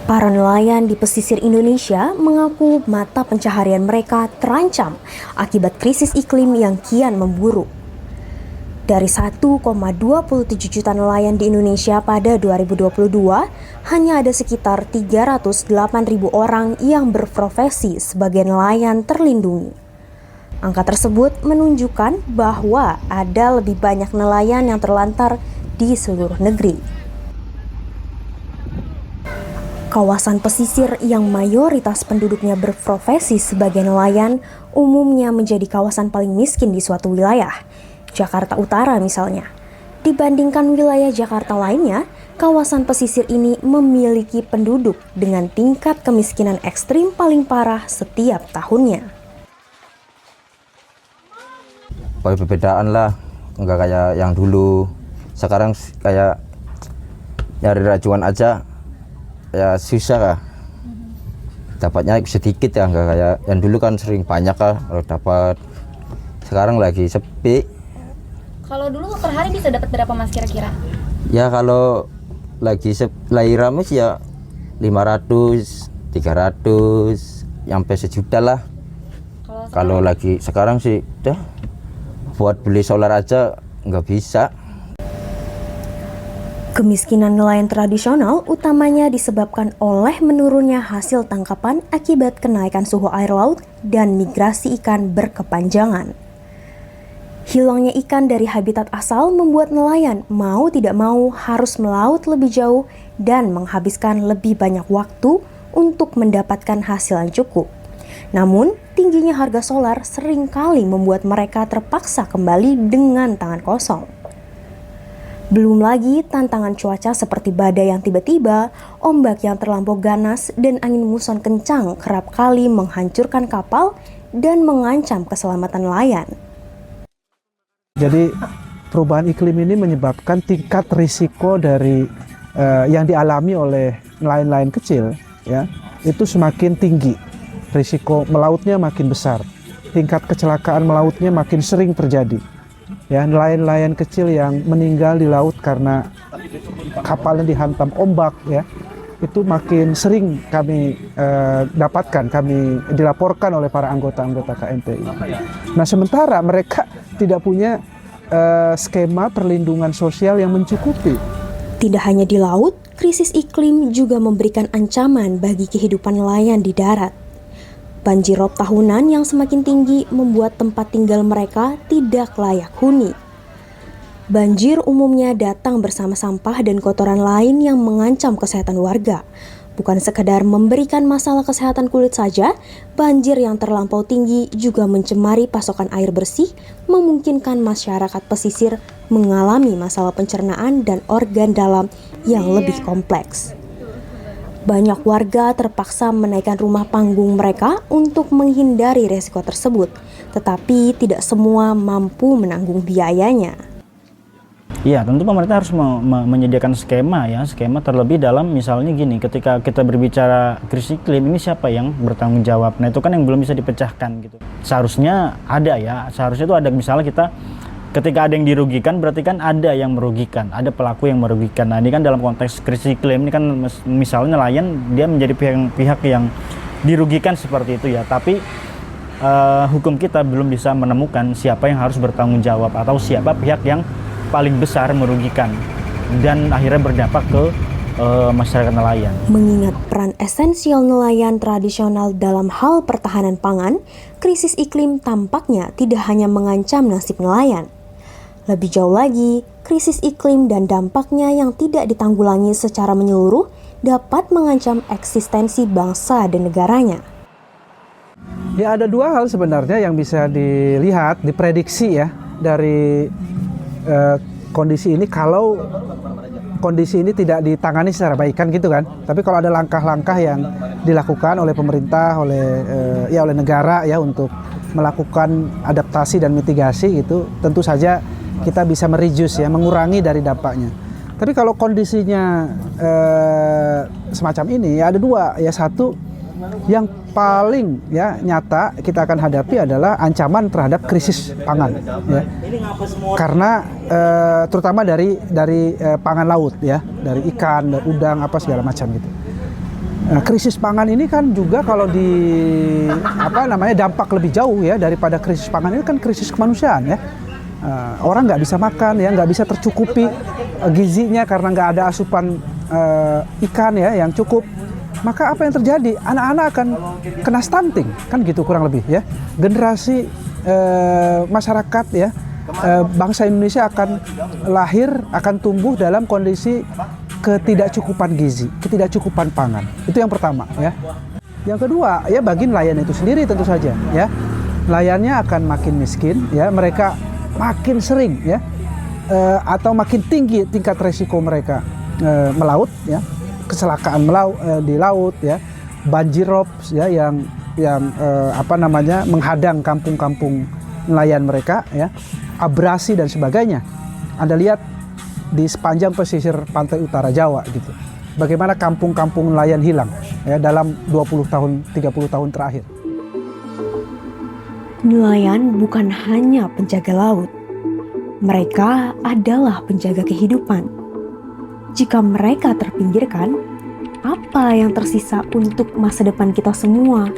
Para nelayan di pesisir Indonesia mengaku mata pencaharian mereka terancam akibat krisis iklim yang kian memburuk. Dari 1,27 juta nelayan di Indonesia pada 2022, hanya ada sekitar 308.000 orang yang berprofesi sebagai nelayan terlindungi. Angka tersebut menunjukkan bahwa ada lebih banyak nelayan yang terlantar di seluruh negeri. Kawasan pesisir yang mayoritas penduduknya berprofesi sebagai nelayan umumnya menjadi kawasan paling miskin di suatu wilayah. Jakarta Utara misalnya. Dibandingkan wilayah Jakarta lainnya, kawasan pesisir ini memiliki penduduk dengan tingkat kemiskinan ekstrim paling parah setiap tahunnya. Perbedaan lah, nggak kayak yang dulu. Sekarang kayak nyari rajuan aja ya susah lah, dapatnya sedikit ya, nggak kayak yang dulu kan sering banyak lah kalau dapat. Sekarang lagi sepi. Kalau dulu per hari bisa dapat berapa mas kira-kira? Ya kalau lagi rames ya 500, 300, sampai sejuta lah. Kalau lagi sekarang sih udah buat beli solar aja nggak bisa. Kemiskinan nelayan tradisional utamanya disebabkan oleh menurunnya hasil tangkapan akibat kenaikan suhu air laut dan migrasi ikan berkepanjangan. Hilangnya ikan dari habitat asal membuat nelayan mau tidak mau harus melaut lebih jauh dan menghabiskan lebih banyak waktu untuk mendapatkan hasil yang cukup. Namun, tingginya harga solar seringkali membuat mereka terpaksa kembali dengan tangan kosong. Belum lagi tantangan cuaca seperti badai yang tiba-tiba, ombak yang terlampau ganas, dan angin muson kencang kerap kali menghancurkan kapal dan mengancam keselamatan nelayan. Jadi perubahan iklim ini menyebabkan tingkat risiko dari yang dialami oleh nelayan-nelayan kecil, ya, itu semakin tinggi. Risiko melautnya makin besar, tingkat kecelakaan melautnya makin sering terjadi. Ya, nelayan-nelayan kecil yang meninggal di laut karena kapalnya dihantam ombak, ya, itu makin sering kami kami dilaporkan oleh para anggota-anggota KMPI. Nah, sementara mereka tidak punya skema perlindungan sosial yang mencukupi. Tidak hanya di laut, krisis iklim juga memberikan ancaman bagi kehidupan nelayan di darat. Banjir rob tahunan yang semakin tinggi membuat tempat tinggal mereka tidak layak huni. Banjir umumnya datang bersama sampah dan kotoran lain yang mengancam kesehatan warga. Bukan sekadar memberikan masalah kesehatan kulit saja, banjir yang terlampau tinggi juga mencemari pasokan air bersih, memungkinkan masyarakat pesisir mengalami masalah pencernaan dan organ dalam yang lebih kompleks. Banyak warga terpaksa menaikkan rumah panggung mereka untuk menghindari resiko tersebut, tetapi tidak semua mampu menanggung biayanya. Iya, tentu pemerintah harus menyediakan skema terlebih dalam misalnya gini, ketika kita berbicara krisis iklim ini siapa yang bertanggung jawab. Nah, itu kan yang belum bisa dipecahkan gitu. Seharusnya itu ada misalnya ketika ada yang dirugikan berarti kan ada yang merugikan, ada pelaku yang merugikan. Nah, ini kan dalam konteks krisis iklim ini kan misalnya nelayan dia menjadi pihak yang dirugikan seperti itu ya. Tapi hukum kita belum bisa menemukan siapa yang harus bertanggung jawab atau siapa pihak yang paling besar merugikan dan akhirnya berdampak ke masyarakat nelayan. Mengingat peran esensial nelayan tradisional dalam hal pertahanan pangan, krisis iklim tampaknya tidak hanya mengancam nasib nelayan. Lebih jauh lagi, krisis iklim dan dampaknya yang tidak ditanggulangi secara menyeluruh dapat mengancam eksistensi bangsa dan negaranya. Ya, ada dua hal sebenarnya yang bisa dilihat, diprediksi ya dari kondisi ini. Kalau kondisi ini tidak ditangani secara baik kan gitu kan. Tapi kalau ada langkah-langkah yang dilakukan oleh pemerintah, oleh negara ya untuk melakukan adaptasi dan mitigasi gitu, tentu saja kita bisa mereduce ya, mengurangi dari dampaknya. Tapi kalau kondisinya semacam ini ya ada dua ya. Satu, yang paling ya nyata kita akan hadapi adalah ancaman terhadap krisis pangan ya. Karena terutama dari pangan laut ya, dari ikan, dari udang apa segala macam gitu. Nah, krisis pangan ini kan juga kalau di dampak lebih jauh ya daripada krisis pangan ini kan krisis kemanusiaan ya. Orang nggak bisa makan ya, nggak bisa tercukupi gizinya karena nggak ada asupan ikan ya yang cukup. Maka apa yang terjadi? Anak-anak akan kena stunting kan gitu kurang lebih ya. Generasi masyarakat ya bangsa Indonesia akan lahir, akan tumbuh dalam kondisi ketidakcukupan gizi, ketidakcukupan pangan. Itu yang pertama ya. Yang kedua ya bagi nelayan itu sendiri tentu saja ya. Nelayannya akan makin miskin ya, mereka makin sering ya atau makin tinggi tingkat resiko mereka melaut ya, kecelakaan di laut ya, banjirop ya yang menghadang kampung-kampung nelayan mereka ya, abrasi dan sebagainya. Anda lihat di sepanjang pesisir pantai utara Jawa gitu. Bagaimana kampung-kampung nelayan hilang ya dalam 20 tahun, 30 tahun terakhir. Nelayan bukan hanya penjaga laut. Mereka adalah penjaga kehidupan. Jika mereka terpinggirkan, apa yang tersisa untuk masa depan kita semua?